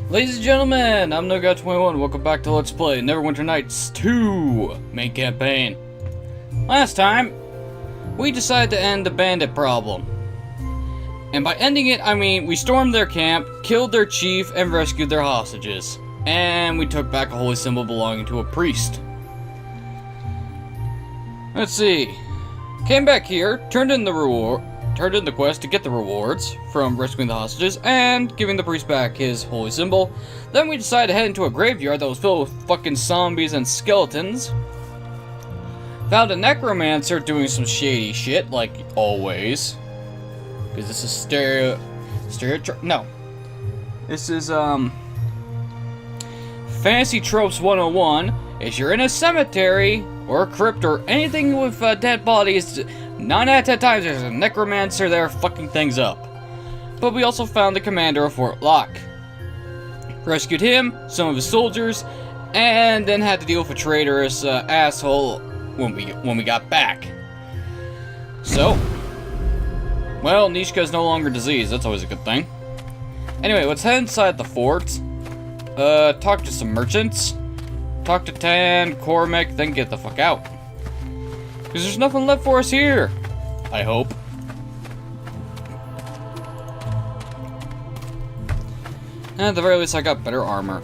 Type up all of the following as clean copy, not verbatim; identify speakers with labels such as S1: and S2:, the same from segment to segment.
S1: Ladies and gentlemen, I'm NoGuy21. Welcome back to Let's Play Neverwinter Nights 2 main campaign. Last time, we decided to end the bandit problem. And by ending it, I mean we stormed their camp, killed their chief, and rescued their hostages. And we took back a holy symbol belonging to a priest. Let's see. Came back here, turned in the quest to get the rewards from rescuing the hostages and giving the priest back his holy symbol. Then we decided to head into a graveyard that was filled with fucking zombies and skeletons. Found a necromancer doing some shady shit, like always. Because this is This is, Fantasy Tropes 101. If you're in a cemetery, or a crypt, or anything with dead bodies, 9 out of 10 times there's a necromancer there fucking things up. But we also found the commander of Fort Locke. Rescued him, some of his soldiers, and then had to deal with a traitorous asshole when we got back. So, well, Nishka's no longer diseased, that's always a good thing. Anyway, let's head inside the fort, talk to some merchants, talk to Tan, Cormac, then get the fuck out. Because there's nothing left for us here. I hope. And at the very least, I got better armor.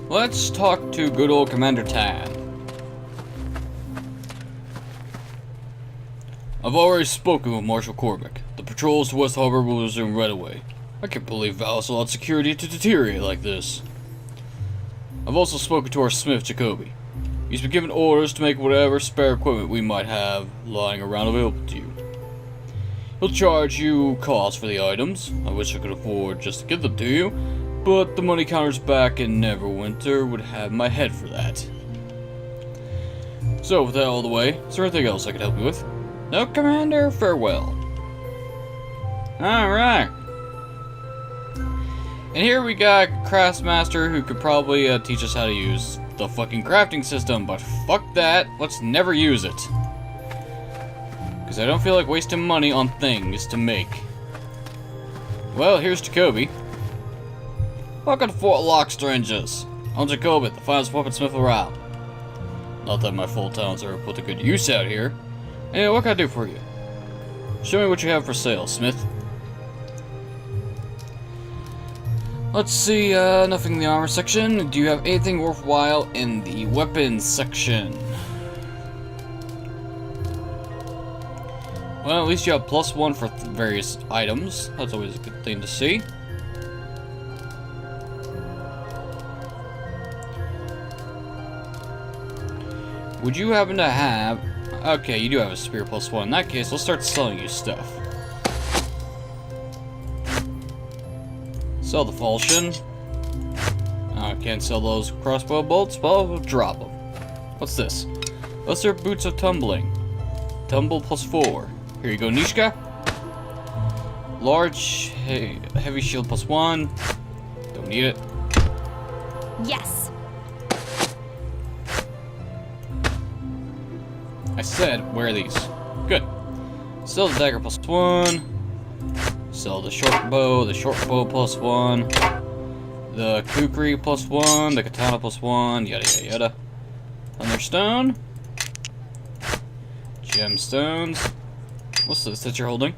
S1: Let's talk to good old Commander Tan. I've already spoken with Marshal Cormac. The patrols to West Harbor will resume right away. I can't believe Valis allowed security to deteriorate like this. I've also spoken to our smith, Jacoby. He's been given orders to make whatever spare equipment we might have lying around available to you. He'll charge you costs for the items. I wish I could afford just to give them to you, but the money counters back in Neverwinter would have my head for that. So, with that out of the way, is there anything else I could help you with? No, Commander, farewell. Alright. And here we got Craftsmaster who could probably teach us how to use the fucking crafting system, but fuck that, let's never use it. Because I don't feel like wasting money on things to make. Well, here's Jacoby. Welcome to Fort Locke, strangers. I'm Jacoby, the finest weaponsmith around. Not that my full talents are put to good use out here. Anyway, what can I do for you? Show me what you have for sale, Smith. Let's see, nothing in the armor section. Do you have anything worthwhile in the weapons section? Well, at least you have +1 for various items. That's always a good thing to see. Would you happen to have... Okay, you do have a spear +1. In that case, let's start selling you stuff. Sell the falchion. Can't sell those crossbow bolts, but we'll drop them. What's this? Lesser boots of tumbling. Tumble +4. Here you go, Nishka. Large, heavy shield +1. Don't need it.
S2: Yes.
S1: I said, wear these. Good. Sell the dagger +1. Sell the short bow +1. The kukri +1. The katana +1. Yada yada yada. Thunderstone. Gemstones. What's this that you're holding?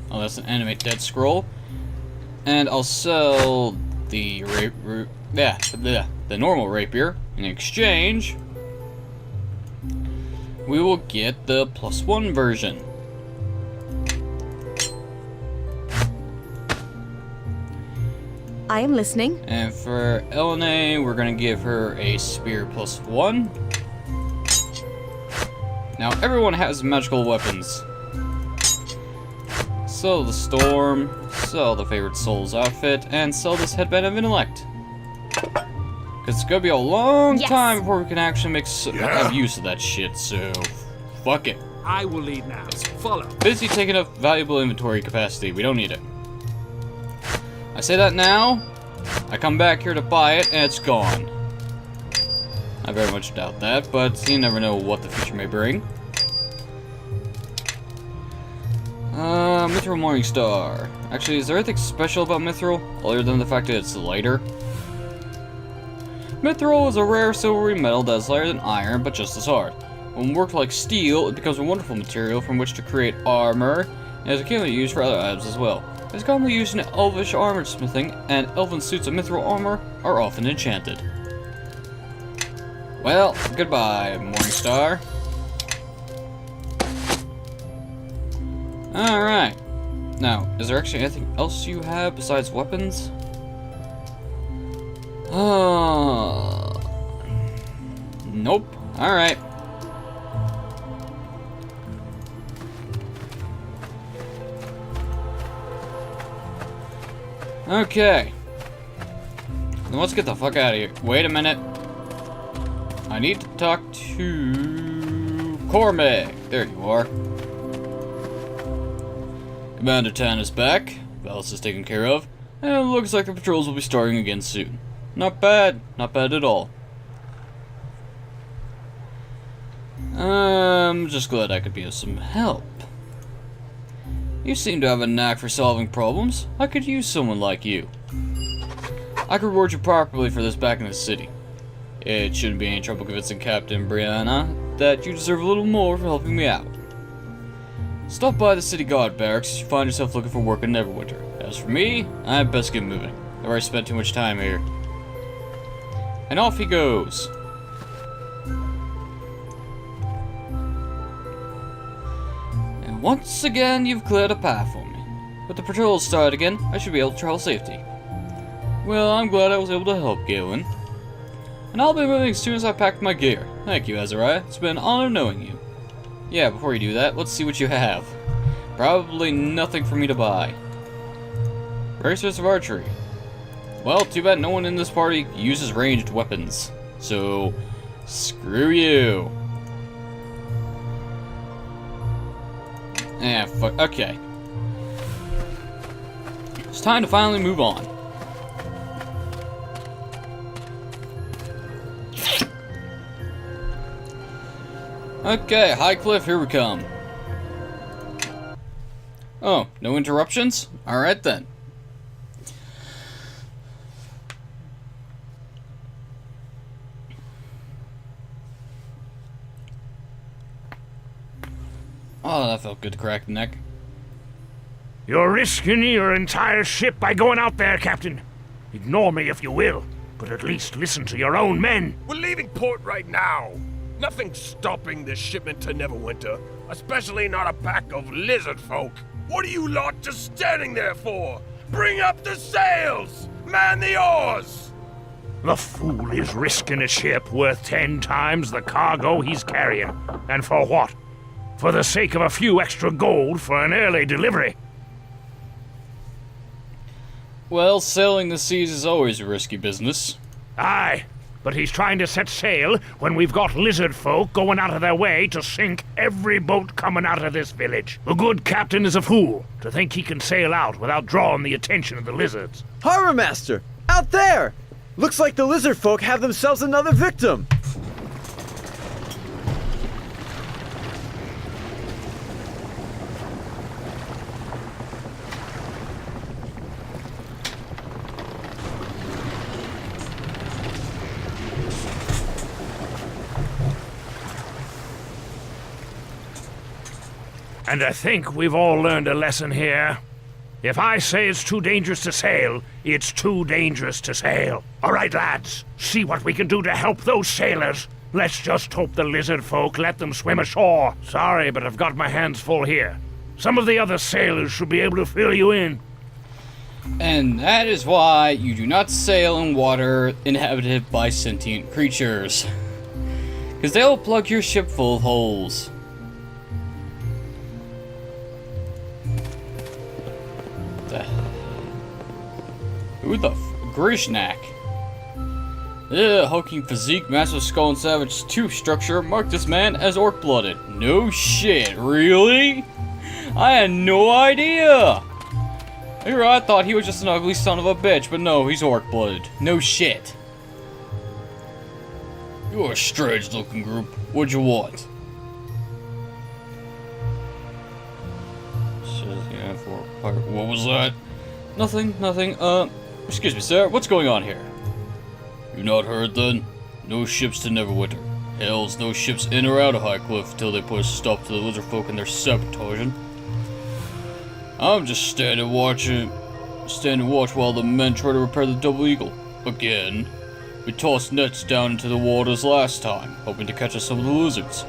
S1: Oh, that's an animate dead scroll. And I'll sell the the normal rapier. In exchange, we will get the +1 version.
S2: I am listening.
S1: And for Elena, we're gonna give her a spear +1. Now everyone has magical weapons. Sell the storm, sell the favorite soul's outfit, and sell this headband of intellect. Because it's gonna be a long time before we can actually have use of that shit, so fuck it.
S3: I will lead now. Follow.
S1: Busy taking up valuable inventory capacity. We don't need it. I say that now, I come back here to buy it, and it's gone. I very much doubt that, but you never know what the future may bring. Mithril Morningstar. Actually, is there anything special about Mithril, other than the fact that it's lighter? Mithril is a rare silvery metal that is lighter than iron, but just as hard. When worked like steel, it becomes a wonderful material from which to create armor, and is occasionally used for other items as well. It is commonly used in elvish armor smithing, and elven suits of mithril armor are often enchanted. Well, goodbye, Morningstar. Alright. Now, is there actually anything else you have besides weapons? Nope. Alright. Okay. Then let's get the fuck out of here. Wait a minute. I need to talk to Cormac. There you are. Commander Tan is back. Valis is taken care of. And it looks like the patrols will be starting again soon. Not bad. Not bad at all. I'm just glad I could be of some help. You seem to have a knack for solving problems. I could use someone like you. I could reward you properly for this back in the city. It shouldn't be any trouble convincing Captain Brianna that you deserve a little more for helping me out. Stop by the city guard barracks if you find yourself looking for work in Neverwinter. As for me, I best get moving. I've already spent too much time here. And off he goes. And once again, you've cleared a path for me. With the patrols started again, I should be able to travel safety. Well, I'm glad I was able to help, Galen. And I'll be moving as soon as I pack my gear. Thank you, Azariah. It's been an honor knowing you. Yeah, before you do that, let's see what you have. Probably nothing for me to buy. Racers of Archery. Well, too bad no one in this party uses ranged weapons. So, screw you. Ah, fuck. Okay. It's time to finally move on. Okay, Highcliff, here we come. Oh, no interruptions? Alright then. Oh, that felt good to crack the neck.
S3: You're risking your entire ship by going out there, Captain. Ignore me if you will, but at least listen to your own men.
S4: We're leaving port right now. Nothing's stopping this shipment to Neverwinter, especially not a pack of lizard folk. What are you lot just standing there for? Bring up the sails! Man the oars!
S3: The fool is risking a ship worth 10 times the cargo he's carrying. And for what? For the sake of a few extra gold for an early delivery.
S1: Well, sailing the seas is always a risky business.
S3: Aye, but he's trying to set sail when we've got lizard folk going out of their way to sink every boat coming out of this village. A good captain is a fool to think he can sail out without drawing the attention of the lizards.
S5: Harbor Master! Out there! Looks like the lizard folk have themselves another victim!
S3: And I think we've all learned a lesson here. If I say it's too dangerous to sail, it's too dangerous to sail. All right, lads, see what we can do to help those sailors. Let's just hope the lizard folk let them swim ashore. Sorry, but I've got my hands full here. Some of the other sailors should be able to fill you in.
S1: And that is why you do not sail in water inhabited by sentient creatures. Because they'll plug your ship full of holes. Who the Grishnak? Hulking physique, massive skull, and savage tooth structure mark this man as orc-blooded. No shit, really? I had no idea! Here, I thought he was just an ugly son of a bitch, but no, he's orc-blooded. No shit. You're a strange-looking group. What'd you want? What was that? Nothing. Excuse me, sir. What's going on here? You not heard then? No ships to Neverwinter. Hells, no ships in or out of Highcliff till they put a stop to the lizard folk and their sabotaging. I'm just standing watch while the men try to repair the Double Eagle. Again. We tossed nets down into the waters last time, hoping to catch some of the lizards.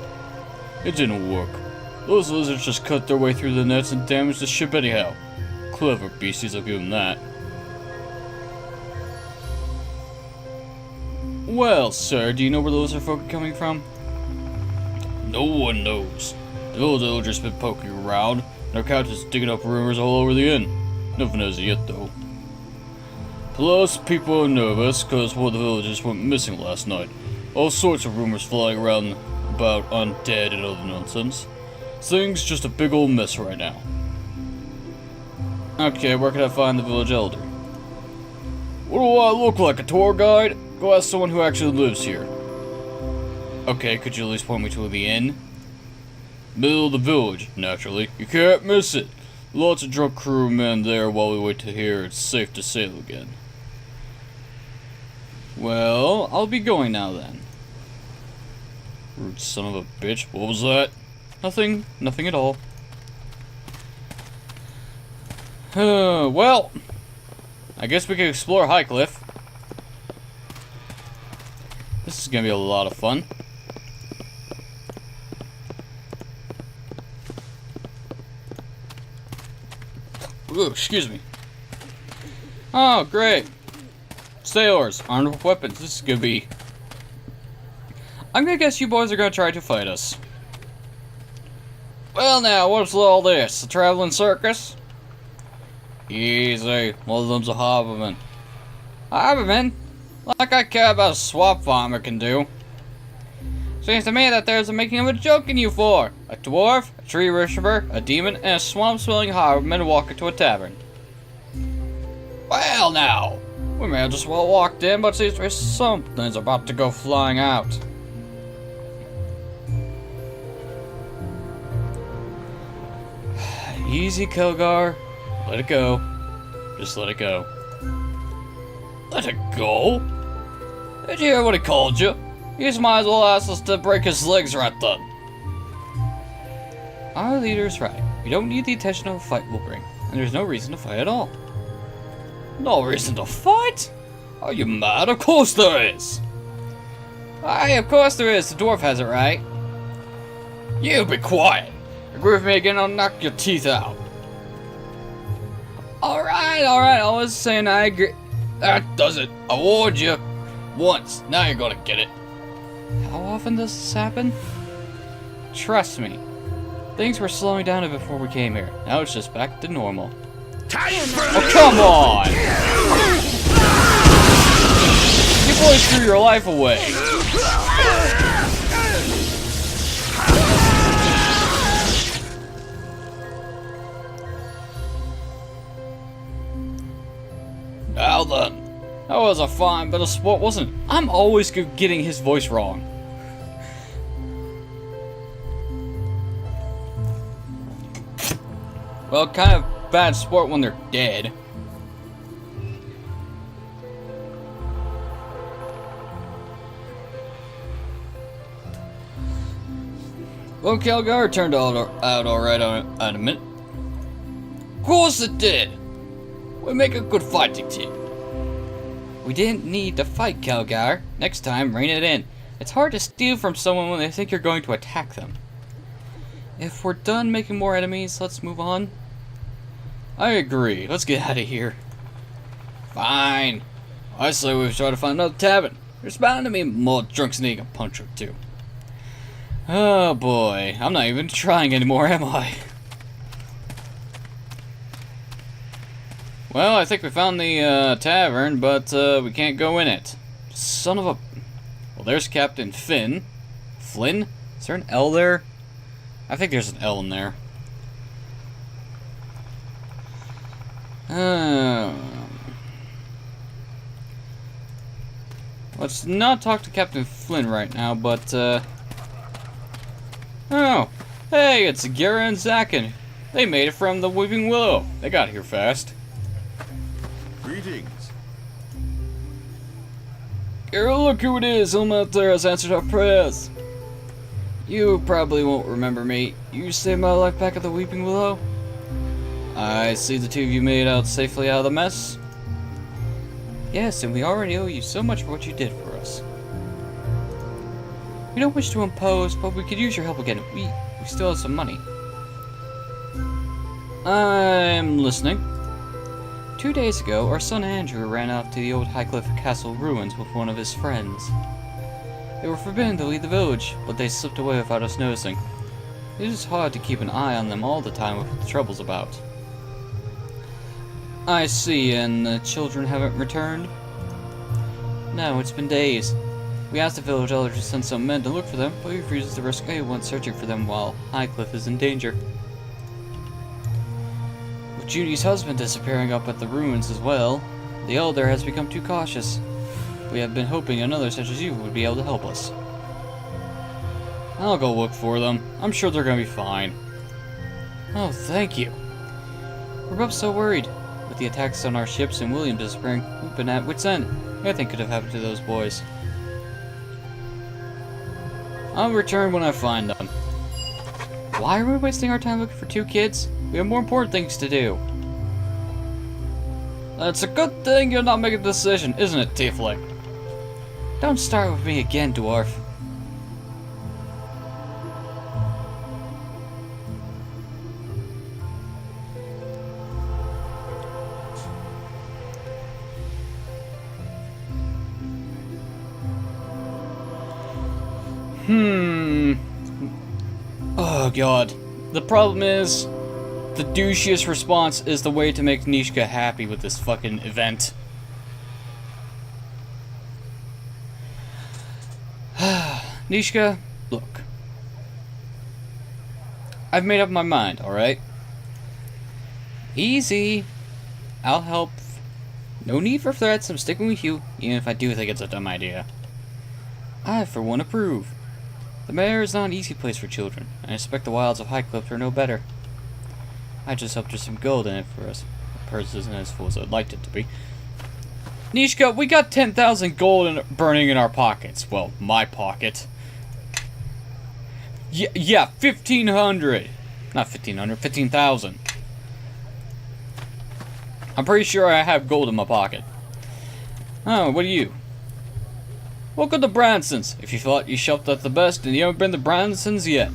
S1: It didn't work. Those lizards just cut their way through the nets and damaged the ship anyhow. Clever beasties, I'll give them that. Well, sir, do you know where the lizard folk are coming from? No one knows. The villagers been poking around, and our captain's is digging up rumors all over the inn. Nothing as yet, though. Plus, people are nervous because one of the villagers went missing last night. All sorts of rumors flying around about undead and other nonsense. Things just a big old mess right now. Okay, where can I find the village elder? What do I look like, a tour guide? Go ask someone who actually lives here. Okay, could you at least point me to the inn? Middle of the village, naturally. You can't miss it. Lots of drunk crewmen there while we wait to hear it's safe to sail again. Well, I'll be going now then. Rude son of a bitch. What was that? Nothing at all. Well, I guess we can explore Highcliff. This is gonna be a lot of fun. Ooh, excuse me. Oh, great. Sailors, armed with weapons. This is gonna be... I'm gonna guess you boys are gonna try to fight us. Well now, what's all this? A traveling circus? Easy. One of them's a hobbyman. Hobbyman? Like I care about a swamp farmer can do. Seems to me that there's a making of a joke in you four. A dwarf, a tree worshiper, a demon, and a swamp-smelling hobbyman walk into a tavern. Well now, we may have just well walked in, but seems there's something's about to go flying out. Easy, Kelgar. Let it go. Just let it go. Let it go? Did you hear what he called you? You just might as well ask us to break his legs right then. Our leader's right. We don't need the attention of a fight we'll bring, and there's no reason to fight at all. No reason to fight? Are you mad? Of course there is! Aye, of course there is. The dwarf has it right. You be quiet. Agree with me again, I'll knock your teeth out. Alright, I was saying I agree. That does it. I warned you. Once. Now you're gonna get it. How often does this happen? Trust me. Things were slowing down before we came here. Now it's just back to normal. Oh, come on! You boys threw your life away. Now then, that was a fine bit of sport, wasn't it? I'm always getting his voice wrong. Well, kind of bad sport when they're dead. Well, Kelgar turned out alright on a minute. Of course it did! We make a good fighting team. We didn't need to fight, Kelgar. Next time, rein it in. It's hard to steal from someone when they think you're going to attack them. If we're done making more enemies, let's move on. I agree. Let's get out of here. Fine. I say we try to find another tavern. There's bound to be more drunks than you can punch or two. Oh boy. I'm not even trying anymore, am I? Well, I think we found the tavern, but we can't go in it. Son of a... Well, there's Captain Finn. Flynn? Is there an L there? I think there's an L in there. Let's not talk to Captain Flynn right now, but, oh, hey, it's Gara and Zakin. They made it from the Weeping Willow. They got here fast.
S6: Greetings.
S1: Gara, look who it is. Him out there has answered our prayers. You probably won't remember me. You saved my life back at the Weeping Willow. I see the two of you made out safely out of the mess. Yes, and we already owe you so much for what you did for us. We don't wish to impose, but we could use your help again. We still have some money. I'm listening. 2 days ago, our son Andrew ran off to the old Highcliff Castle ruins with one of his friends. They were forbidden to leave the village, but they slipped away without us noticing. It is hard to keep an eye on them all the time with the troubles about. I see, and the children haven't returned? No, it's been days. We asked the village elder to send some men to look for them, but he refuses to risk anyone searching for them while Highcliff is in danger. With Judy's husband disappearing up at the ruins as well, the elder has become too cautious. We have been hoping another such as you would be able to help us. I'll go look for them. I'm sure they're gonna be fine. Oh, thank you. We're both so worried. With the attacks on our ships and William disappearing, we've been at wit's end. Anything could have happened to those boys. I'll return when I find them. Why are we wasting our time looking for two kids? We have more important things to do. It's a good thing you're not making a decision, isn't it, Tiefling? Don't start with me again, dwarf. Oh god. The problem is, the douchiest response is the way to make Nishka happy with this fucking event. Nishka, look. I've made up my mind, alright? Easy. I'll help. No need for threats, I'm sticking with you, even if I do think it's a dumb idea. I, for one, approve. The Mare is not an easy place for children, and I expect the wilds of Highcliff are no better. I just hope there's some gold in it for us. The purse isn't as full as I'd like it to be. Nishka, we got 10,000 gold burning in our pockets. Well, my pocket. Yeah, 1,500. Not 1,500, 15,000. I'm pretty sure I have gold in my pocket. Oh, what are you? Welcome to Branson's. If you thought you shopped at the best, and you haven't been to Branson's yet.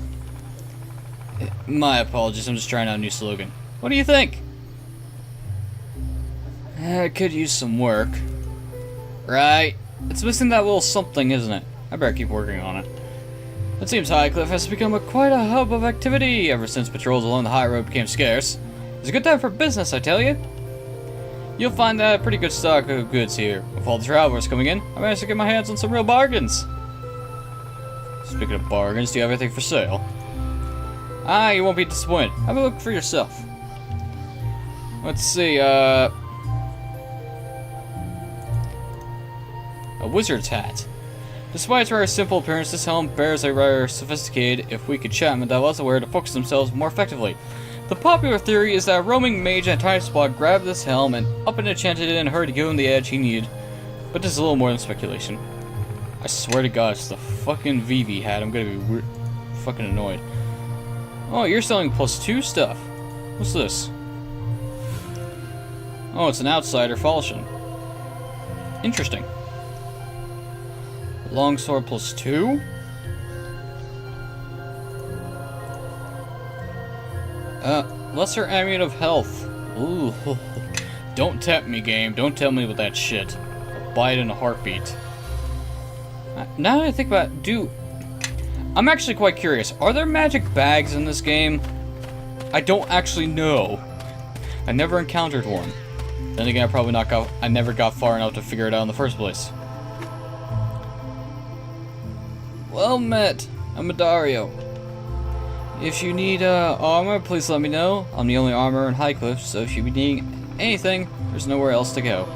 S1: My apologies, I'm just trying out a new slogan. What do you think? I could use some work. Right? It's missing that little something, isn't it? I better keep working on it. It seems Highcliff has become quite a hub of activity ever since patrols along the high road became scarce. It's a good time for business, I tell you. You'll find a pretty good stock of goods here. With all the travelers coming in, I managed to get my hands on some real bargains. Speaking of bargains, do you have anything for sale? Ah, you won't be disappointed. Have a look for yourself. Let's see, a wizard's hat. Despite its rather simple appearance, this helm bears a rather sophisticated, if wicked chapman that allows the wearer to focus themselves more effectively. The popular theory is that a roaming mage in a time spot grabbed this helm and up and enchanted it in a hurry to give him the edge he needed. But this is a little more than speculation. I swear to God, it's the fucking Vivi hat. I'm gonna be fucking annoyed. Oh, you're selling +2 stuff. What's this? Oh, it's an outsider falchion. Interesting. Longsword +2? Lesser Amulet of Health. Ooh. Don't tempt me, game. Don't tell me with that shit. I'll buy it in a heartbeat. Now that I think about it, I'm actually quite curious. Are there magic bags in this game? I don't actually know. I never encountered one. Then again, I never got far enough to figure it out in the first place. Well met. I'm Dario. If you need armor, please let me know. I'm the only armorer in Highcliff, so if you be needing anything, there's nowhere else to go.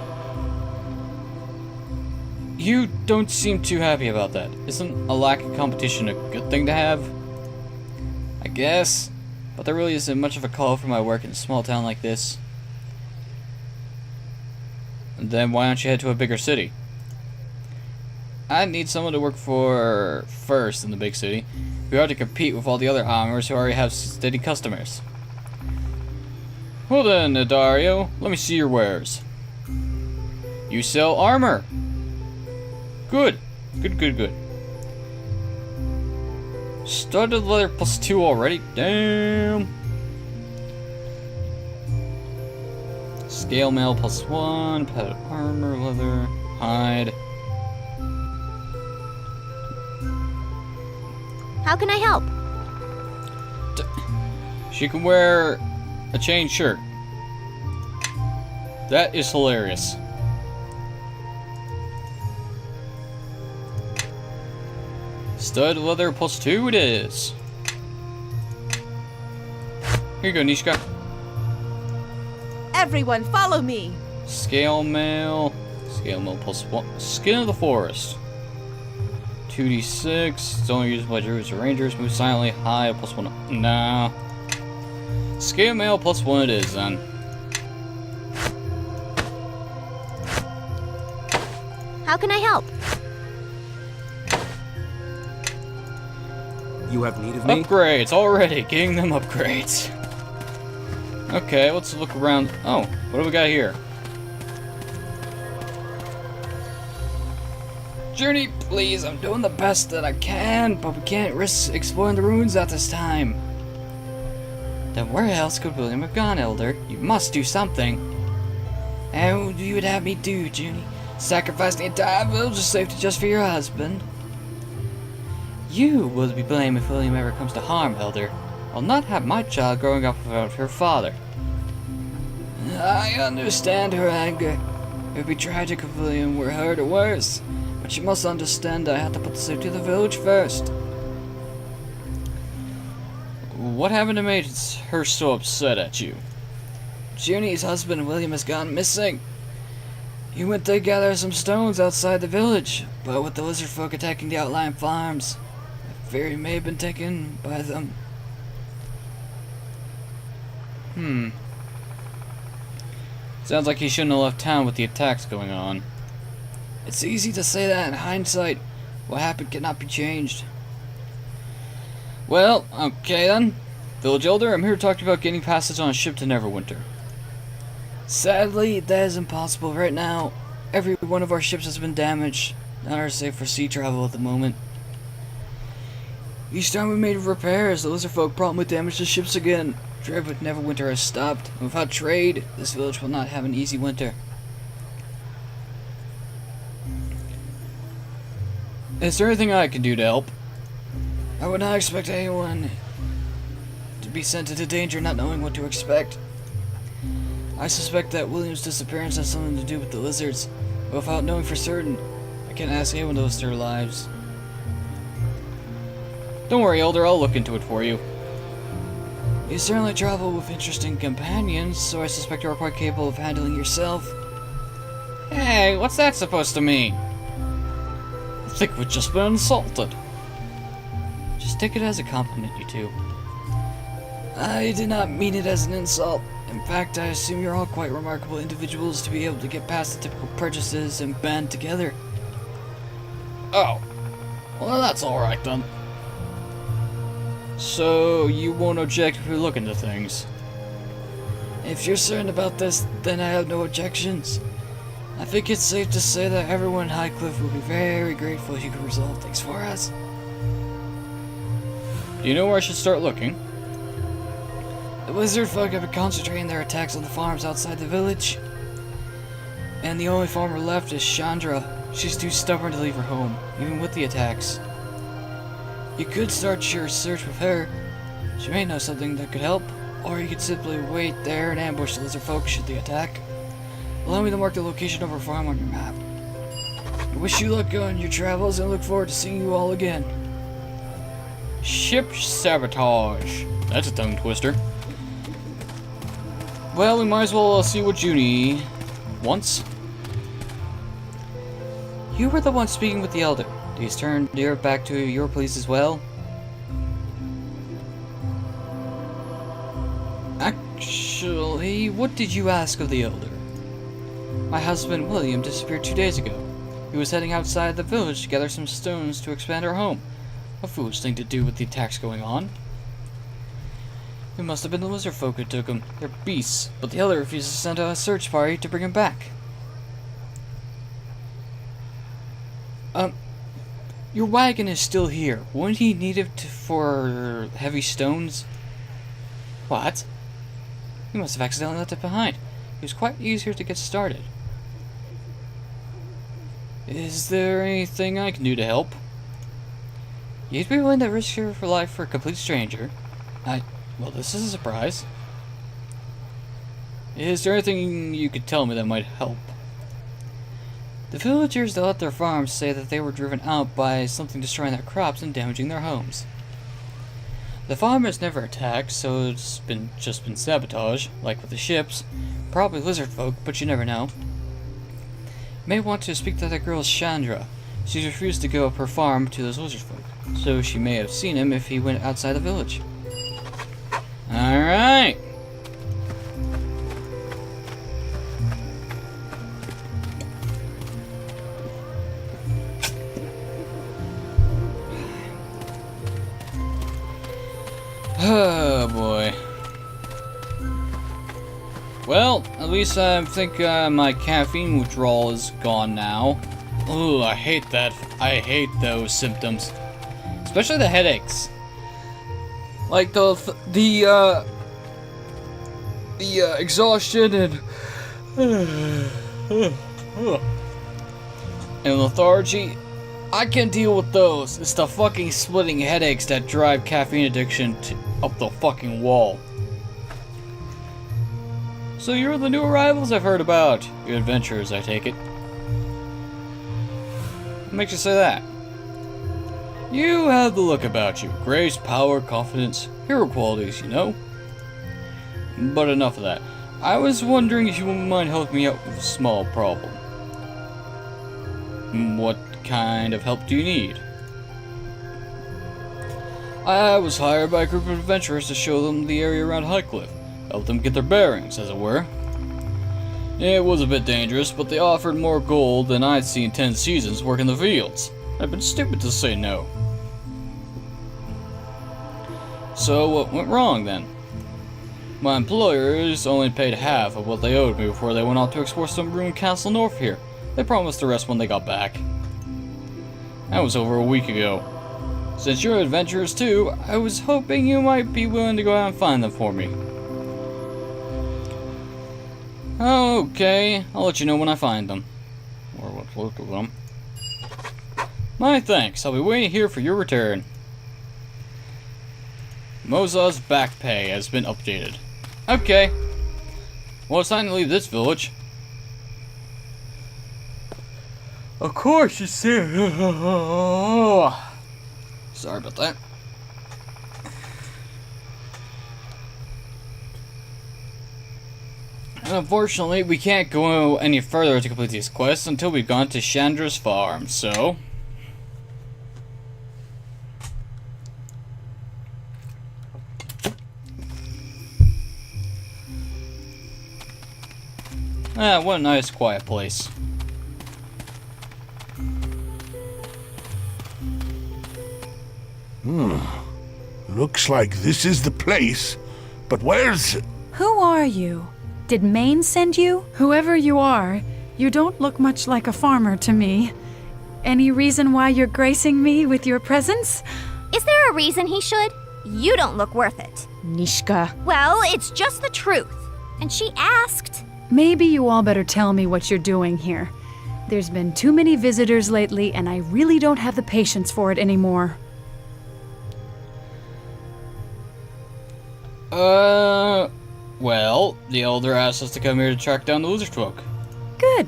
S1: You don't seem too happy about that. Isn't a lack of competition a good thing to have? I guess. But there really isn't much of a call for my work in a small town like this. And then why don't you head to a bigger city? I need someone to work for first in the big city. We are to compete with all the other armors who already have steady customers. Well then, Dario, let me see your wares. You sell armor. Good. Good. Studded leather +2 already? Damn. Scale mail +1, padded armor, leather, hide.
S2: How can I help?
S1: She can wear a chain shirt. That is hilarious. Stud leather +2 it is. Here you go, Nishka.
S2: Everyone, follow me.
S1: Scale mail +1. Skin of the forest. 2d6. It's only used by druids or rangers. Move silently. High +1. Nah. Scale mail +1 it is then.
S2: How can I help?
S5: You have need of me?
S1: Upgrades already. Getting them upgrades. Okay, let's look around. Oh, what do we got here? Journey, please. I'm doing the best that I can, but we can't risk exploring the ruins at this time. Then where else could William have gone, Elder? You must do something. And what you would have me do, Junie? Sacrifice the entire village's safety just for your husband? You will be blamed if William ever comes to harm, Elder. I'll not have my child growing up without her father. I understand her anger. It would be tragic if William were hurt or worse. But you must understand I have to put the safety of the village first. What happened to make her so upset at you? Junie's husband, William, has gone missing. He went to gather some stones outside the village, but with the lizard folk attacking the outlying farms, I fear he may have been taken by them. Sounds like he shouldn't have left town with the attacks going on. It's easy to say that in hindsight. What happened cannot be changed. Well, okay then. Village Elder, I'm here to talk to you about getting passage on a ship to Neverwinter. Sadly, that is impossible right now. Every one of our ships has been damaged. None are safe for sea travel at the moment. Each time we made repairs, the lizard folk promptly damaged the ships again. Trade with Neverwinter has stopped. Without trade, this village will not have an easy winter. Is there anything I can do to help? I would not expect anyone to be sent into danger not knowing what to expect. I suspect that William's disappearance has something to do with the lizards, but without knowing for certain, I can't ask anyone to risk their lives. Don't worry, Elder, I'll look into it for you. You certainly travel with interesting companions, so I suspect you are quite capable of handling yourself. Hey, what's that supposed to mean? I think we've just been insulted. Just take it as a compliment, you two. I did not mean it as an insult. In fact, I assume you're all quite remarkable individuals to be able to get past the typical prejudices and band together. Oh. Well, that's alright then. So, you won't object if we look into things? If you're certain about this, then I have no objections. I think it's safe to say that everyone in Highcliff will be very grateful if you could resolve things for us. Do you know where I should start looking? The lizard folk have been concentrating their attacks on the farms outside the village. And the only farmer left is Chandra. She's too stubborn to leave her home, even with the attacks. You could start your search with her. She may know something that could help. Or you could simply wait there and ambush the lizard folk should they attack. Allow me to mark the location of her farm on your map. I wish you luck on your travels and look forward to seeing you all again. Ship sabotage. That's a tongue twister. Well, we might as well see what Junie wants. You were the one speaking with the Elder. Do you turn your back to your place as well? Actually, what did you ask of the Elder? My husband, William, disappeared 2 days ago. He was heading outside the village to gather some stones to expand our home. A foolish thing to do with the attacks going on. It must have been the lizard folk who took him. They're beasts, but the Elder refuses to send out a search party to bring him back. Your wagon is still here. Wouldn't he need it for heavy stones? What? He must have accidentally left it behind. It was quite easier to get started. Is there anything I can do to help? You'd be willing to risk your life for a complete stranger. Well, this is a surprise. Is there anything you could tell me that might help? The villagers that left their farms say that they were driven out by something destroying their crops and damaging their homes. The farmers never attacked, so it's just been sabotage, like with the ships. Probably lizard folk, but you never know. You may want to speak to that girl Chandra. She's refused to go up her farm to those lizard folk, so she may have seen him if he went outside the village. Alright! Oh boy. Well, at least I think my caffeine withdrawal is gone now. Ooh, I hate that. I hate those symptoms. Especially the headaches. Like the exhaustion and lethargy. I can deal with those. It's the fucking splitting headaches that drive caffeine addiction up the fucking wall. So you're the new arrivals I've heard about. You're adventurers, I take it. What makes you say that? You have the look about you. Grace, power, confidence, hero qualities, you know. But enough of that. I was wondering if you wouldn't mind helping me out with a small problem. What kind of help do you need? I was hired by a group of adventurers to show them the area around Highcliff, help them get their bearings, as it were. It was a bit dangerous, but they offered more gold than I'd seen 10 seasons working the fields. I'd been stupid to say no. So what went wrong then? My employers only paid half of what they owed me before they went off to explore some ruined castle north here. They promised the rest when they got back. That was over a week ago. Since you're adventurers too, I was hoping you might be willing to go out and find them for me. Okay, I'll let you know when I find them. Or what's left of them. My thanks, I'll be waiting here for your return. Moza's back pay has been updated. Okay. Well, it's time to leave this village. Of course, it's here. Sorry about that. And unfortunately, we can't go any further to complete these quests until we've gone to Chandra's farm, so... Ah, what a nice quiet place.
S6: Looks like this is the place. But where's...
S7: Who are you? Did Maine send you? Whoever you are, you don't look much like a farmer to me. Any reason why you're gracing me with your presence?
S2: Is there a reason he should? You don't look worth it.
S7: Nishka.
S2: Well, it's just the truth. And she asked.
S7: Maybe you all better tell me what you're doing here. There's been too many visitors lately, and I really don't have the patience for it anymore.
S1: Well, the Elder asked us to come here to track down the lizard folk.
S7: Good.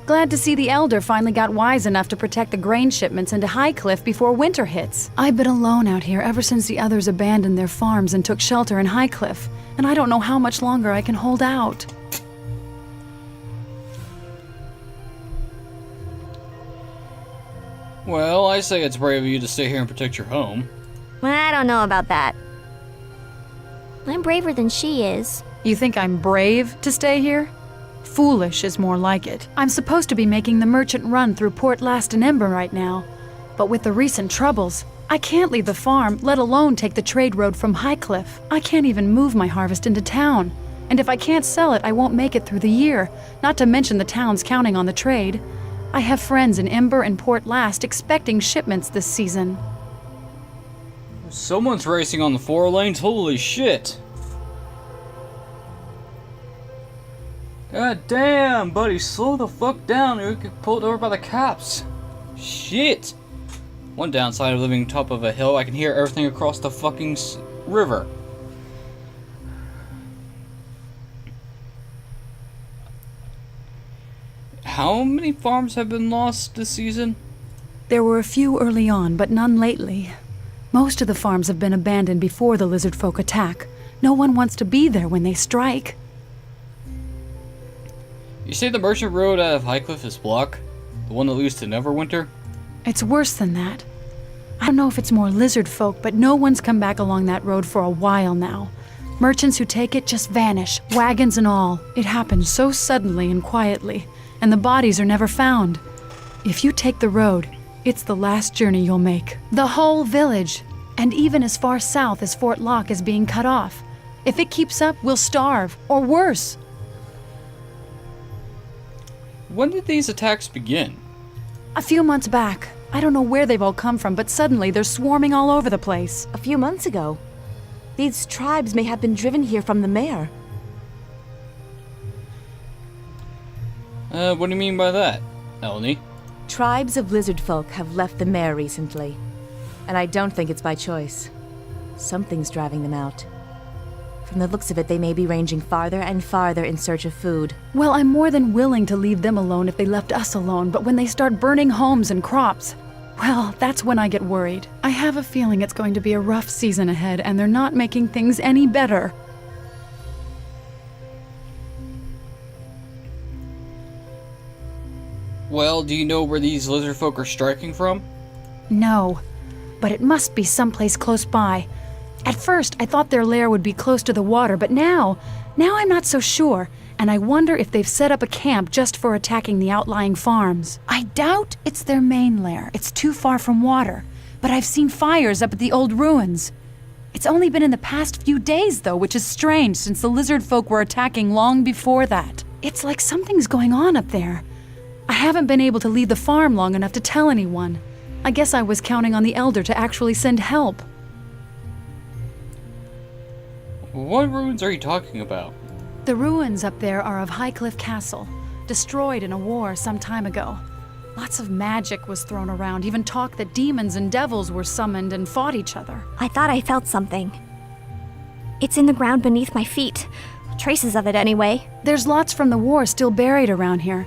S7: Glad to see the Elder finally got wise enough to protect the grain shipments into Highcliff before winter hits. I've been alone out here ever since the others abandoned their farms and took shelter in Highcliff, and I don't know how much longer I can hold out.
S1: Well, I say it's brave of you to stay here and protect your home.
S2: I don't know about that. I'm braver than she is.
S7: You think I'm brave to stay here? Foolish is more like it. I'm supposed to be making the merchant run through Port Last and Ember right now. But with the recent troubles, I can't leave the farm, let alone take the trade road from Highcliff. I can't even move my harvest into town. And if I can't sell it, I won't make it through the year, not to mention the town's counting on the trade. I have friends in Ember and Port Last expecting shipments this season.
S1: Someone's racing on the 4 lanes, holy shit! God damn, buddy, slow the fuck down or you get pulled over by the cops. Shit! One downside of living on top of a hill, I can hear everything across the fucking river. How many farms have been lost this season?
S7: There were a few early on, but none lately. Most of the farms have been abandoned before the lizard folk attack. No one wants to be there when they strike.
S1: You say the merchant road out of Highcliff is blocked? The one that leads to Neverwinter?
S7: It's worse than that. I don't know if it's more lizard folk, but no one's come back along that road for a while now. Merchants who take it just vanish, wagons and all. It happens so suddenly and quietly, and the bodies are never found. If you take the road, it's the last journey you'll make. The whole village, and even as far south as Fort Locke, is being cut off. If it keeps up, we'll starve, or worse.
S1: When did these attacks begin?
S7: A few months back. I don't know where they've all come from, but suddenly they're swarming all over the place.
S8: A few months ago. These tribes may have been driven here from the mayor.
S1: What do you mean by that, Eleni?
S8: Tribes of lizard folk have left the mayor recently. And I don't think it's by choice. Something's driving them out. From the looks of it, they may be ranging farther and farther in search of food.
S7: Well, I'm more than willing to leave them alone if they left us alone, but when they start burning homes and crops, well, that's when I get worried. I have a feeling it's going to be a rough season ahead, and they're not making things any better.
S1: Well, do you know where these lizard folk are striking from?
S7: No, but it must be someplace close by. At first, I thought their lair would be close to the water, but now I'm not so sure, and I wonder if they've set up a camp just for attacking the outlying farms. I doubt it's their main lair. It's too far from water, but I've seen fires up at the old ruins. It's only been in the past few days, though, which is strange since the lizard folk were attacking long before that. It's like something's going on up there. I haven't been able to leave the farm long enough to tell anyone. I guess I was counting on the Elder to actually send help.
S1: What ruins are you talking about?
S7: The ruins up there are of Highcliff Castle, destroyed in a war some time ago. Lots of magic was thrown around, even talk that demons and devils were summoned and fought each other.
S2: I thought I felt something. It's in the ground beneath my feet. Traces of it, anyway.
S7: There's lots from the war still buried around here.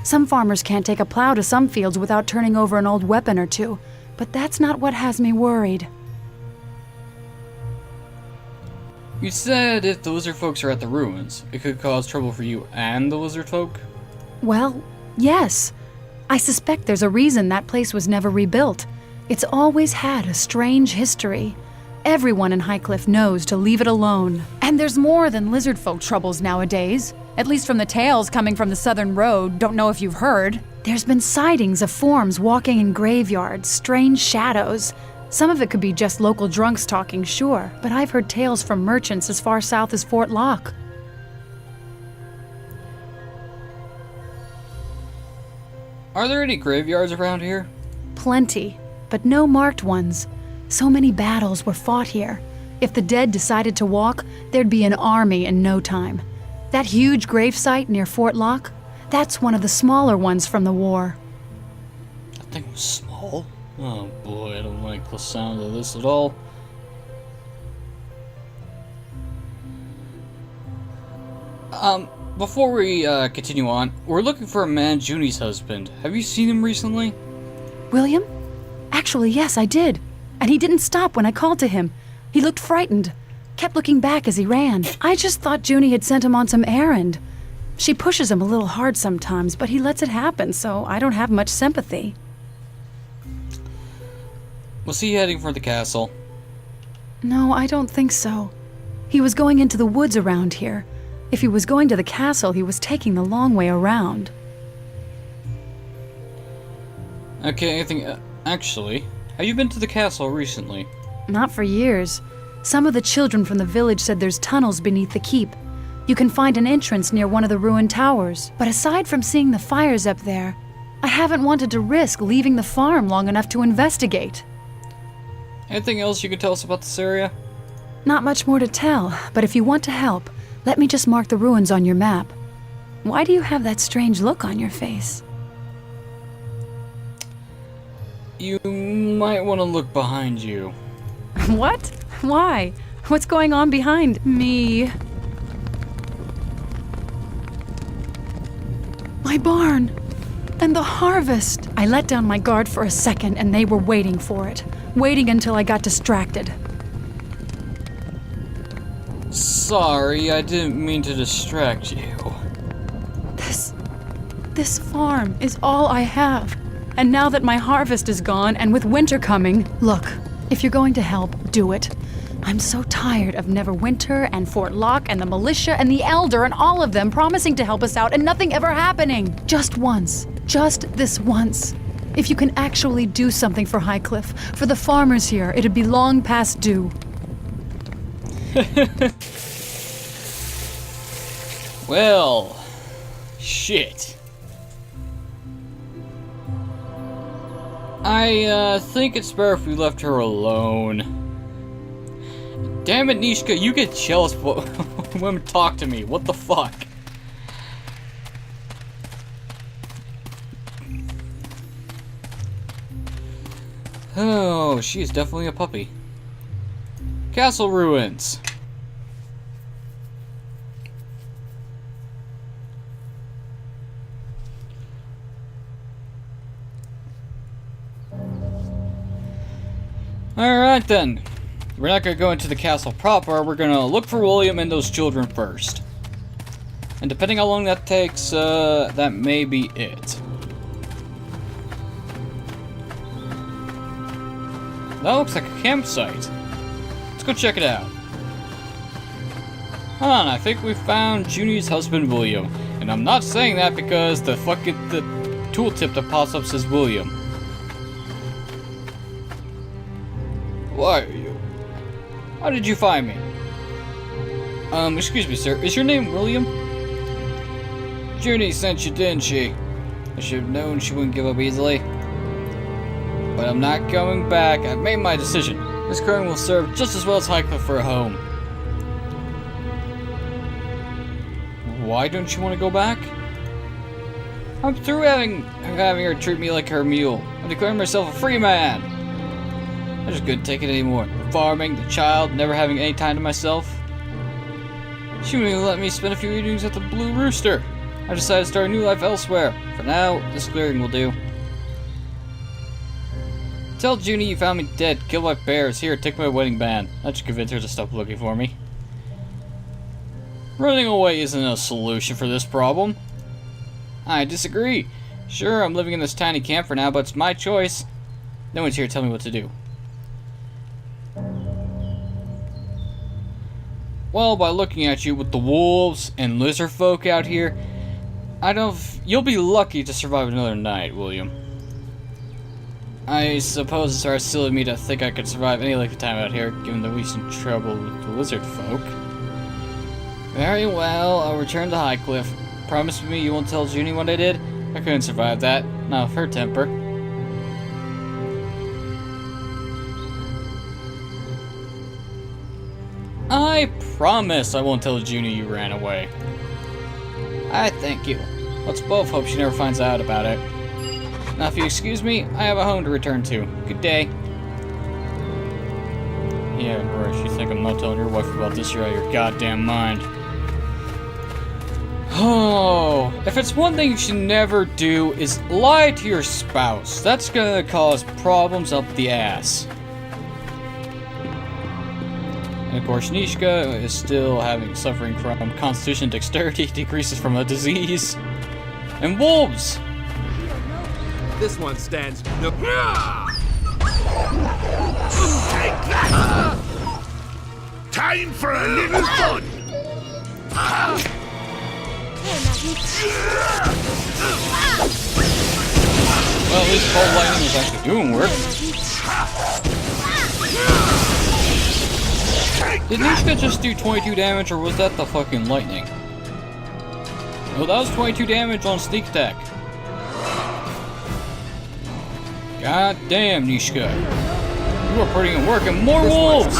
S7: Some farmers can't take a plow to some fields without turning over an old weapon or two, but that's not what has me worried.
S1: You said if the lizard folks are at the ruins, it could cause trouble for you and the lizard folk?
S7: Well, yes. I suspect there's a reason that place was never rebuilt. It's always had a strange history. Everyone in Highcliff knows to leave it alone. And there's more than lizard folk troubles nowadays. At least from the tales coming from the southern road, don't know if you've heard. There's been sightings of forms walking in graveyards, strange shadows. Some of it could be just local drunks talking, sure, but I've heard tales from merchants as far south as Fort Locke.
S1: Are there any graveyards around here?
S7: Plenty, but no marked ones. So many battles were fought here. If the dead decided to walk, there'd be an army in no time. That huge gravesite near Fort Locke, that's one of the smaller ones from the war.
S1: That thing was small? Oh boy, I don't like the sound of this at all. Before we continue on, we're looking for a man, Junie's husband. Have you seen him recently?
S7: William? Actually, yes, I did. And he didn't stop when I called to him. He looked frightened, kept looking back as he ran. I just thought Junie had sent him on some errand. She pushes him a little hard sometimes, but he lets it happen, so I don't have much sympathy.
S1: Was he heading for the castle?
S7: No, I don't think so. He was going into the woods around here. If he was going to the castle, he was taking the long way around.
S1: Okay, anything... actually, have you been to the castle recently?
S7: Not for years. Some of the children from the village said there's tunnels beneath the keep. You can find an entrance near one of the ruined towers. But aside from seeing the fires up there, I haven't wanted to risk leaving the farm long enough to investigate.
S1: Anything else you can tell us about this area?
S7: Not much more to tell, but if you want to help, let me just mark the ruins on your map. Why do you have that strange look on your face?
S1: You might want to look behind you.
S7: What? Why? What's going on behind me? My barn! And the harvest! I let down my guard for a second and they were waiting for it. Waiting until I got distracted.
S1: Sorry, I didn't mean to distract you.
S7: This farm is all I have. And now that my harvest is gone and with winter coming, look, if you're going to help, do it. I'm so tired of Neverwinter and Fort Locke and the militia and the Elder and all of them promising to help us out and nothing ever happening. Just once. Just this once. If you can actually do something for Highcliff, for the farmers here, it'd be long past due.
S1: Well, shit. I think it's better if we left her alone. Damn it, Nishka, you get jealous when women talk to me. What the fuck? Oh, she is definitely a puppy. Castle ruins. Alright then. We're not gonna go into the castle proper, we're gonna look for William and those children first. And depending how long that takes, that may be it. That looks like a campsite. Let's go check it out. Hold on, I think we found Junie's husband, William. And I'm not saying that because the tooltip that pops up says William. Why are you? How did you find me? Excuse me, sir. Is your name William? Junie sent you, didn't she? I should have known she wouldn't give up easily. But I'm not going back. I've made my decision. This clearing will serve just as well as Highcliff for a home. Why don't you want to go back? I'm through having her treat me like her mule. I'm declaring myself a free man. I just couldn't take it anymore. The farming, the child, never having any time to myself. She wouldn't even let me spend a few evenings at the Blue Rooster. I decided to start a new life elsewhere. For now, this clearing will do. Tell Junie you found me dead, killed by bears. Here, take my wedding band. That should convince her to stop looking for me. Running away isn't a solution for this problem. I disagree. Sure, I'm living in this tiny camp for now, but it's my choice. No one's here to tell me what to do. Well, by looking at you with the wolves and lizard folk out here, you'll be lucky to survive another night, William. I suppose it's hard silly of me to think I could survive any length of time out here, given the recent trouble with the lizard folk. Very well, I'll return to Highcliff. Promise me you won't tell Junie what I did? I couldn't survive that, not with her temper. I promise I won't tell Junie you ran away. I thank you. Let's both hope she never finds out about it. Now if you excuse me, I have a home to return to. Good day. Yeah, right, you think I'm not telling your wife about this, you're out of your goddamn mind. Oh, if it's one thing you should never do is lie to your spouse. That's gonna cause problems up the ass. And of course, Nishka is still suffering from constitution dexterity decreases from a disease. And wolves!
S5: This one stands no.
S3: Time for a little fun!
S1: Well, at least cold lightning was actually doing work. Did Nishka just do 22 damage, or was that the fucking lightning? No, that was 22 damage on sneak attack. God damn, Nishka. You are putting in work, and more wolves!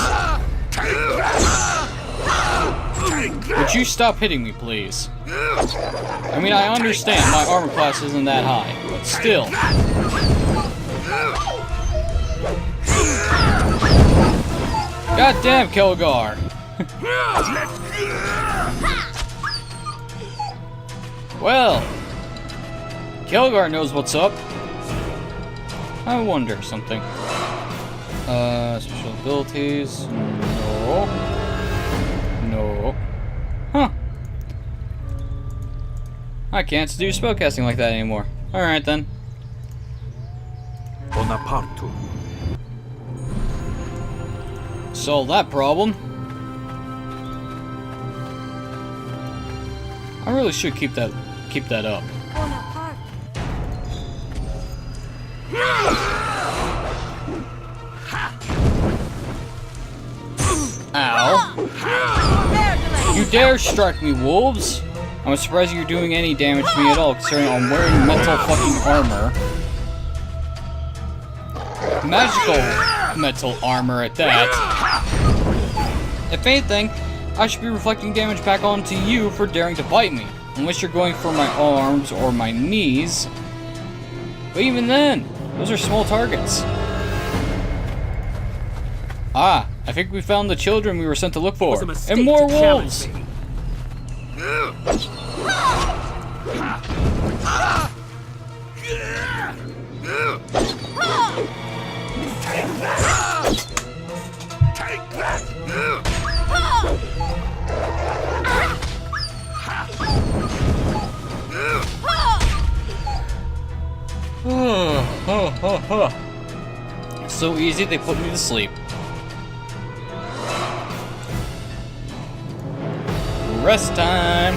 S1: Would you stop hitting me, please? I mean, I understand my armor class isn't that high, but still. Goddamn, Kilgar! Well, Kilgar knows what's up. I wonder something. Special abilities? No. No. Huh. I can't do spellcasting like that anymore. Alright then.
S5: Bonaparte.
S1: Solve that problem. I really should keep that up. Ow. You dare strike me, wolves! I'm surprised you're doing any damage to me at all, considering I'm wearing metal fucking armor. Magical metal armor at that. If anything, I should be reflecting damage back onto you for daring to bite me. Unless you're going for my arms or my knees. But even then, those are small targets. Ah, I think we found the children we were sent to look for. And more wolves! So easy, they put me to sleep. Rest time.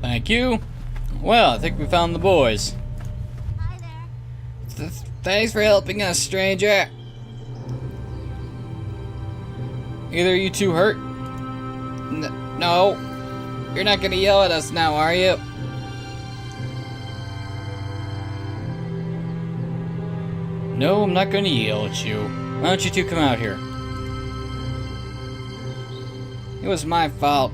S1: Thank you. Well, I think we found the boys.
S2: Hi there.
S1: Thanks for helping us, stranger. Either you two hurt? No. You're not gonna yell at us now, are you? No, I'm not gonna yell at you. Why don't you two come out here? It was my fault.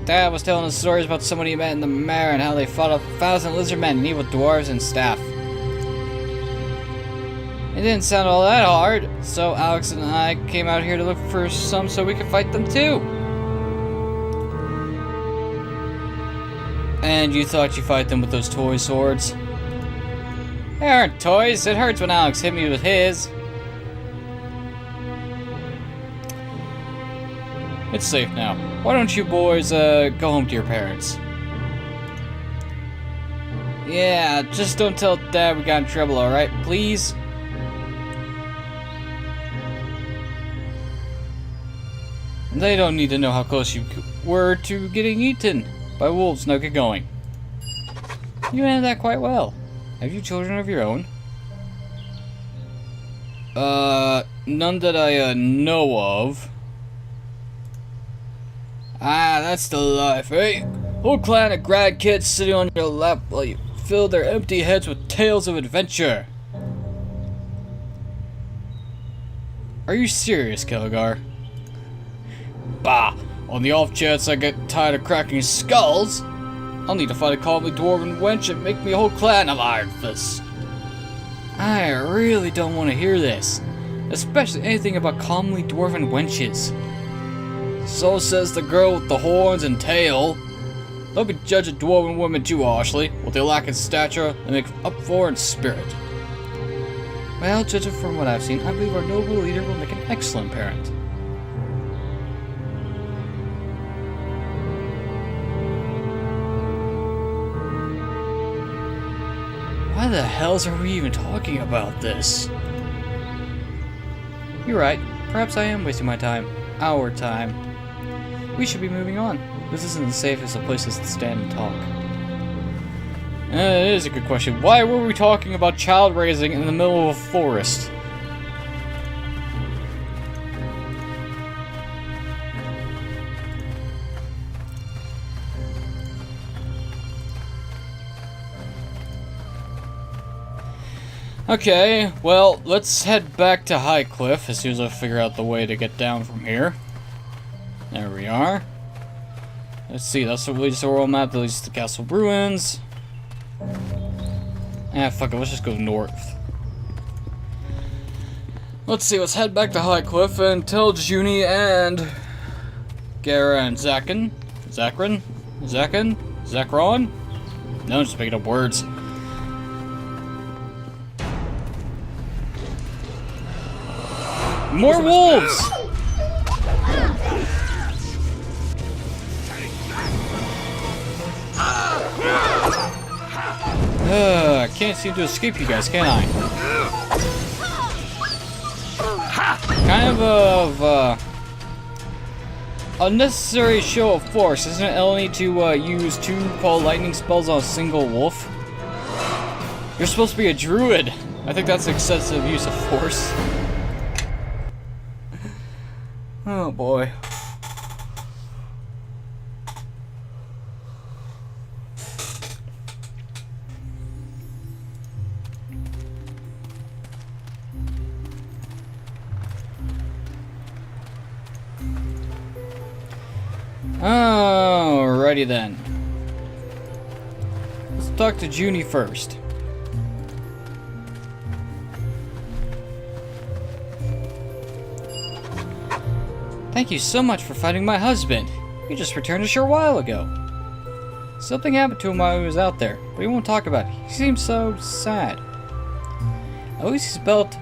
S1: Dad was telling us stories about someone he met in the mare and how they fought off 1,000 lizard men and evil dwarves and staff. It didn't sound all that hard, so Alex and I came out here to look for some so we could fight them too. And you thought you'd fight them with those toy swords? They aren't toys. It hurts when Alex hit me with his. It's safe now. Why don't you boys go home to your parents? Yeah, just don't tell Dad we got in trouble, alright? Please? They don't need to know how close you were to getting eaten by wolves. Now get going. You handled that quite well. Have you children of your own? None that I know of. Ah, that's the life, eh? Whole clan of grad kids sitting on your lap while you fill their empty heads with tales of adventure. Are you serious, Kilgar? Bah! On the off chance I get tired of cracking skulls, I'll need to find a comely dwarven wench and make me a whole clan of Iron Fists. I really don't want to hear this, especially anything about comely dwarven wenches. So says the girl with the horns and tail. Don't be judging dwarven women too harshly. What they lack in stature, they make up for in spirit. Well, judging from what I've seen, I believe our noble leader will make an excellent parent. Why the hells are we even talking about this? You're right. Perhaps I am wasting my time. Our time. We should be moving on. This isn't the safest of places to stand and talk. It is a good question. Why were we talking about child raising in the middle of a forest? Okay, well, let's head back to Highcliff as soon as I figure out the way to get down from here. There we are. Let's see, that's the leads to the world map that leads to the castle ruins. Ah, fuck it, let's just go north. Let's see, let's head back to Highcliff and tell Junie and Gara and Zakron? No, I'm just making up words. More wolves! I can't seem to escape you guys, can I? Kind of unnecessary show of force, isn't it, Eleni, to use 2 call lightning spells on a single wolf? You're supposed to be a druid. I think that's excessive use of force. Oh boy. Alrighty then. Let's talk to Junie first. Thank you so much for finding my husband. He just returned a short while ago. Something happened to him while he was out there, but he won't talk about it. He seems so sad. At least he's built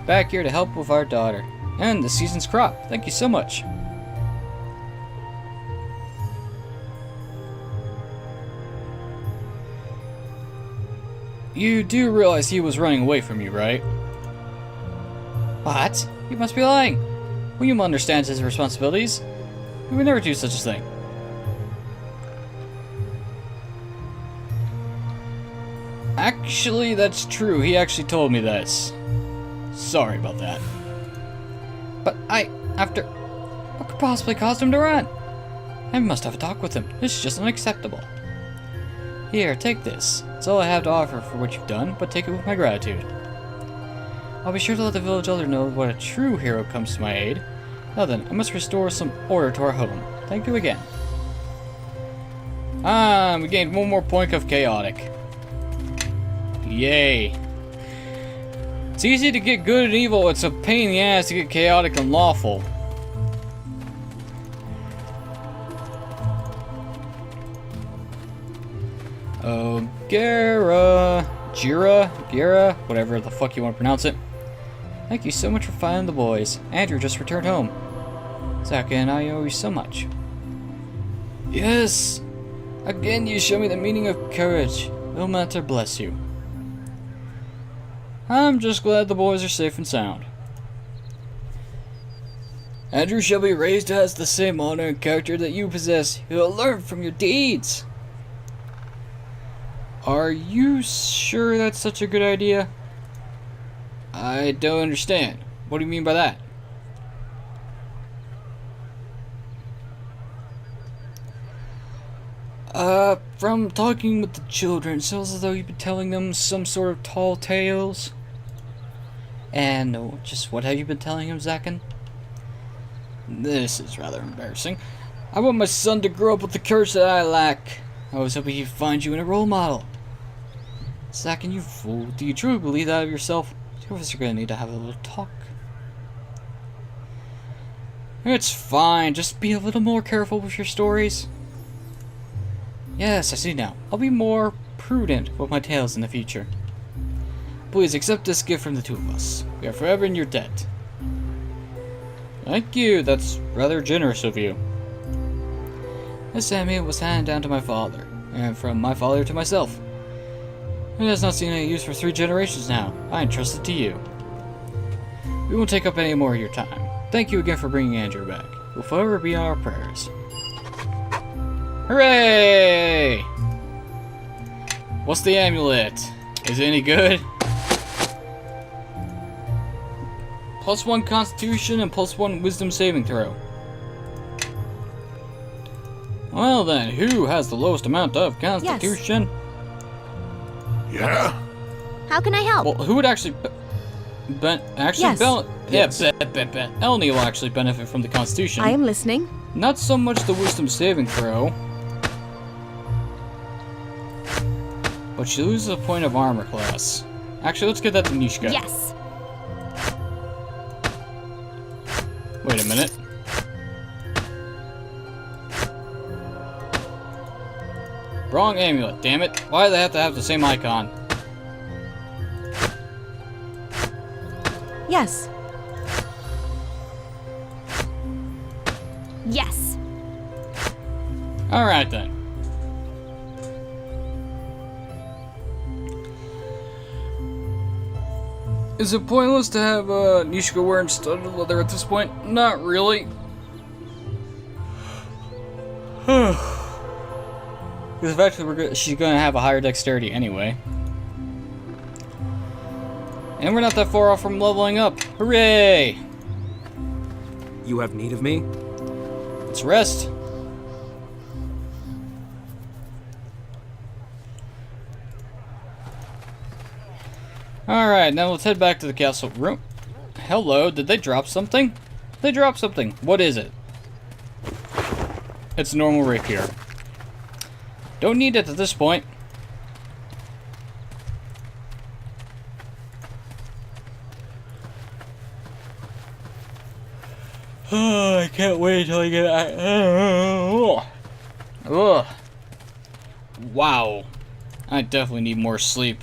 S1: back here to help with our daughter and the season's crop. Thank you so much. You do realize he was running away from you, right? What? You must be lying. William understands his responsibilities. He would never do such a thing. Actually, that's true. He actually told me this. Sorry about that. But what could possibly cause him to run? I must have a talk with him. This is just unacceptable. Here, take this. It's all I have to offer for what you've done, but take it with my gratitude. I'll be sure to let the village elder know what a true hero comes to my aid. Now then, I must restore some order to our home. Thank you again. We gained 1 more point of chaotic. Yay. It's easy to get good and evil, it's a pain in the ass to get chaotic and lawful. Oh, Gara, whatever the fuck you want to pronounce it. Thank you so much for finding the boys. Andrew just returned home. Zaka and I owe you so much. Yes! Again, you show me the meaning of courage. Ilmater bless you. I'm just glad the boys are safe and sound. Andrew shall be raised to has the same honor and character that you possess. He'll learn from your deeds. Are you sure that's such a good idea? I don't understand. What do you mean by that? From talking with the children, it sounds as though you've been telling them some sort of tall tales. And just what have you been telling him, Zakron? This is rather embarrassing. I want my son to grow up with the courage that I lack. I was hoping he'd find you in a role model. Zakron, you fool. Do you truly believe that of yourself? Two of us are going to need to have a little talk. It's fine. Just be a little more careful with your stories. Yes, I see now. I'll be more prudent with my tales in the future. Please accept this gift from the 2 of us. We are forever in your debt. Thank you. That's rather generous of you. This amulet was handed down to my father, and from my father to myself. It has not seen any use for 3 generations now. I entrust it to you. We won't take up any more of your time. Thank you again for bringing Andrew back. He'll forever be in our prayers. Hooray! What's the amulet? Is it any good? +1 Constitution and +1 Wisdom saving throw. Well then, who has the lowest amount of Constitution?
S6: Yeah?
S2: How can I help?
S1: Well, who would actually
S8: Yes.
S1: Eleni will actually benefit from the Constitution.
S8: I am listening.
S1: Not so much the Wisdom saving throw, but she loses a point of armor class. Actually, let's get that to Nishka.
S2: Yes.
S1: Wait a minute. Wrong amulet, damn it. Why do they have to have the same icon?
S8: Yes.
S2: Yes.
S1: Alright then. Is it pointless to have Nishka wearing studded leather at this point? Not really. Because eventually she's going to have a higher dexterity anyway. And we're not that far off from leveling up. Hooray!
S9: You have need of me?
S1: Let's rest. Alright, now let's head back to the castle room. Hello, did they drop something? They dropped something. What is it? It's a normal rapier. Don't need it at this point. Oh, I can't wait till I get out. Ugh. Wow. I definitely need more sleep.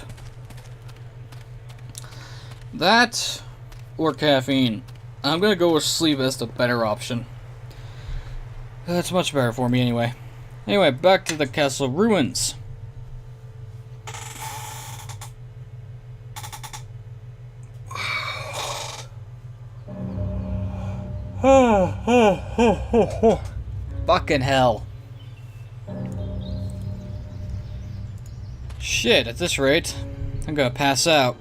S1: That or caffeine. I'm gonna go with sleep as the better option. That's much better for me anyway. Anyway, back to the castle ruins. Fucking hell. Shit, at this rate, I'm gonna pass out.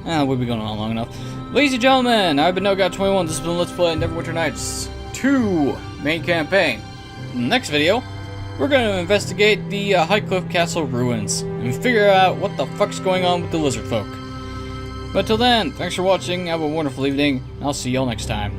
S1: We'll be going on long enough. Ladies and gentlemen, I've been NoGod21. This has been Let's Play Neverwinter Nights 2 main campaign. In the next video, we're going to investigate the Highcliff Castle ruins and figure out what the fuck's going on with the lizard folk. But till then, thanks for watching, have a wonderful evening, and I'll see y'all next time.